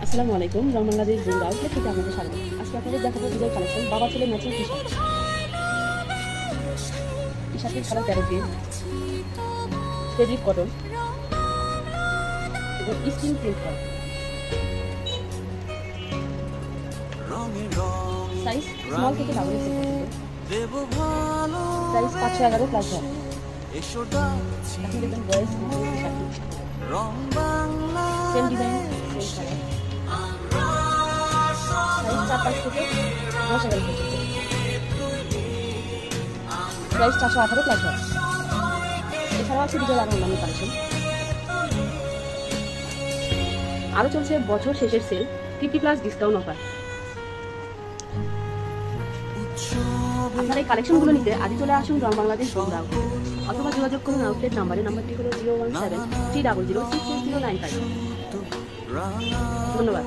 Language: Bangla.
আসসালামু আলাইকুম, রং বাংলাদেশ বন্ধু আউটলেট থেকে আপনাদের স্বাগত। আজকে আপনাদের দেখাবো ঈদের কালেকশন বাবা ছেলে ম্যাচিং টি শার্ট। টি শার্টের কালার 13 গ্রেড, ফেব্রিক কটন এবং স্ক্রিন প্রিন্ট করা। সাইজ স্মল থেকে ডাবল এক্সেল পর্যন্ত। Price 511 plus VAT. এখন দেখবেন boys T shirt, same design same colour. Size 4 থেকে 10-11 পর্যন্ত। Price 418 plus VAT. এছাড়াও আছে বিজয় আরো অন্যান্য কালেকশন। আরও চলছে বছর শেষের সেল, 50+ ডিসকাউন্ট অফার। আপনার এই কালেকশনগুলো নিতে আজই চলে আসুন রং বাংলাদেশ বন্ধু আউটলেট, অথবা যোগাযোগ করুন আউটলেট নাম্বারটি হলো 01730066095। ধন্যবাদ।